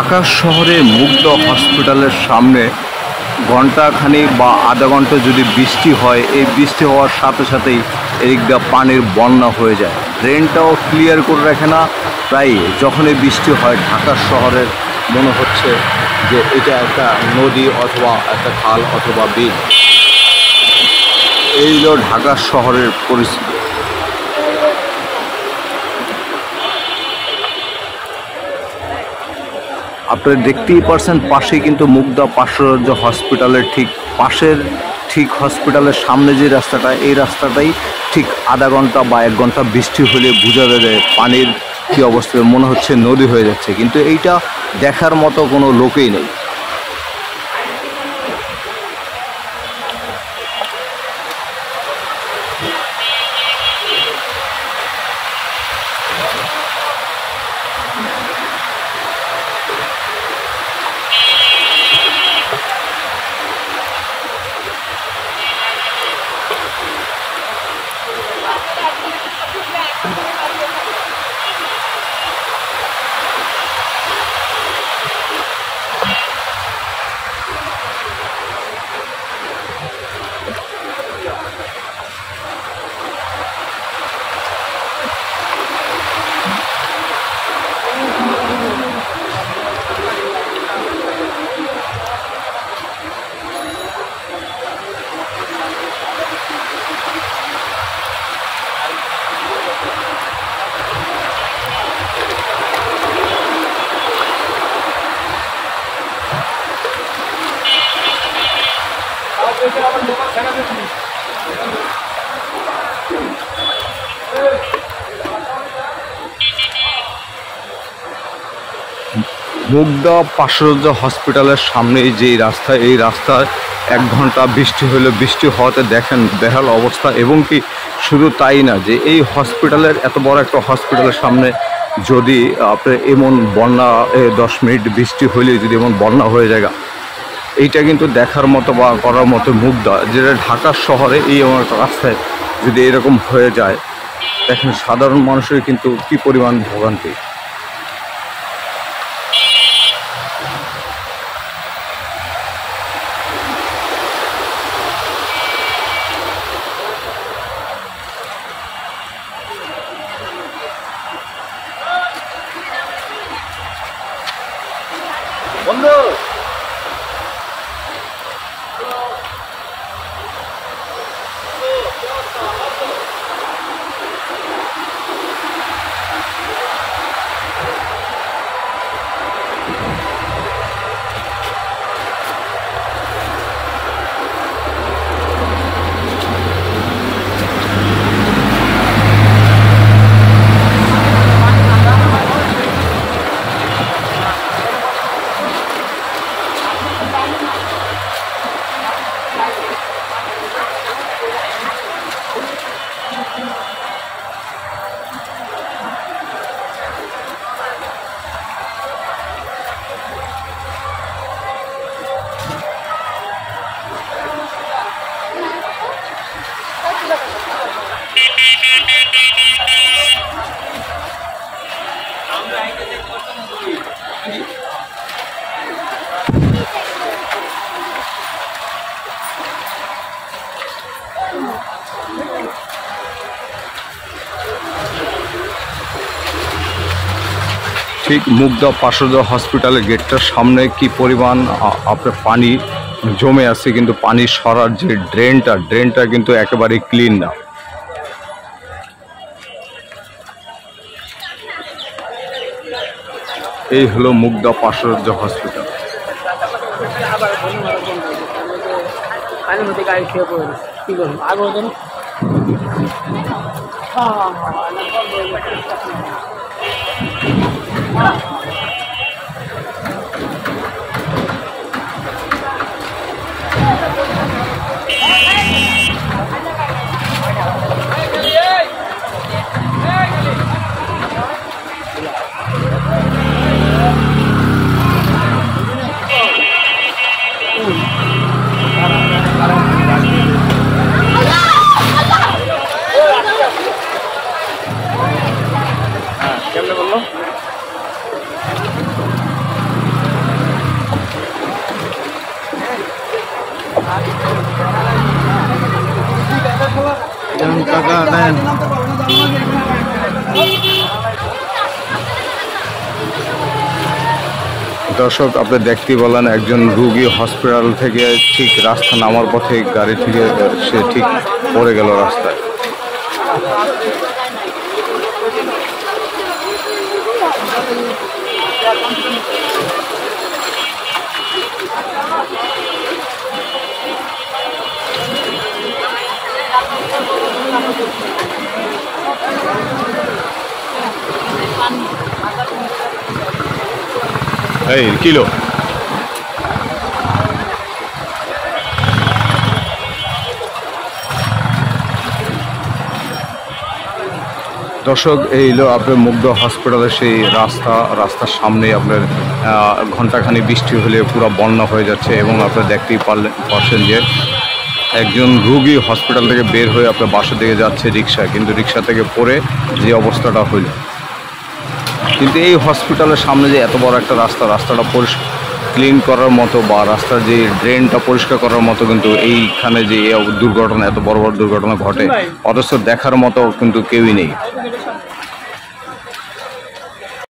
ঢাকা শহরে মুগ্ধা হসপিটালের সামনে ঘন্টাখানিক বা আধা ঘন্টা যদি বৃষ্টি হয়, এই বৃষ্টি হওয়ার সাথে সাথেই এদিকটা পানির বন্যা হয়ে যায়। ড্রেনটাও ক্লিয়ার করে রাখে না। প্রায় যখনই বৃষ্টি হয় ঢাকা শহরের মনে হচ্ছে যে এটা একটা নদী অথবা একটা খাল অথবা বিল। এই হলো ঢাকা শহরের পরিস্থিতি। আপনারা দেখতেই পারছেন পাশেই কিন্তু মুগ্ধা পার্শ্বরাজ্য হসপিটালের ঠিক হসপিটালের সামনে যে রাস্তাটা, এই রাস্তাটাই ঠিক আধা ঘন্টা বা 1 ঘন্টা বৃষ্টি হলে বোঝা যায় পানির কী অবস্থা, মনে হচ্ছে নদী হয়ে যাচ্ছে, কিন্তু এইটা দেখার মতো কোনো লোকই নেই। মুগ্ধা পার্শ্বরাজ্য হসপিটালের সামনে যে রাস্তা, এই রাস্তায় 1 ঘন্টা বৃষ্টি হলে বৃষ্টি হওয়াতে দেখেন বেহাল অবস্থা। এবং কি শুধু তাই না, যে এই হসপিটালের এত বড় একটা হসপিটালের সামনে যদি আপনার এমন বন্যা 10 মিনিট বৃষ্টি হলে যদি এমন বন্যা হয়ে যায়, এইটা কিন্তু দেখার মতো বা করার মতো মুগ্ধা। যেটা ঢাকা শহরে এই এমন একটা রাস্তায় যদি এরকম হয়ে যায়, দেখেন সাধারণ মানুষের কিন্তু কী পরিমাণ ভোগান্তি। বন্ধু ঠিক মুগ্ধা পার্শ্বরাজ্য হসপিটালের গেটটার সামনে কি পরিমাণ আপনার পানি জমে আছে, কিন্তু পানি সরার যে ড্রেনটা কিন্তু একেবারে ক্লিন না। এই হলো মুগ্ধা পার্শ্বরাজ্য হসপিটাল। কেমনে বললো? দর্শক আপনি দেখতে পেলেন একজন রুগী হসপিটাল থেকে ঠিক রাস্তা নামার পথে গাড়ি থেকে সে ঠিক পড়ে গেল রাস্তায়। এই কিলো দর্শক এই হলো আপনার মুগদা হসপিটালের সেই রাস্তার সামনে আপনার ঘন্টাখানি বৃষ্টি হলে পুরো বন্যা হয়ে যাচ্ছে এবং আপনারা দেখতেই পারছেন যে একজন রুগী হসপিটাল থেকে বের হয়ে আপনার বাসা দিকে যাচ্ছে রিক্সা, কিন্তু রিক্সা থেকে পড়ে যে অবস্থাটা হইল। কিন্তু এই হসপিটালের সামনে যে এত বড় একটা রাস্তাটা ক্লিন করার মতো বা রাস্তার যে ড্রেনটা পরিষ্কার করার মতো কিন্তু এইখানে যে দুর্ঘটনা, এত বড় বড় দুর্ঘটনা ঘটে, অথচ দেখার মতো কিন্তু কেউই নেই।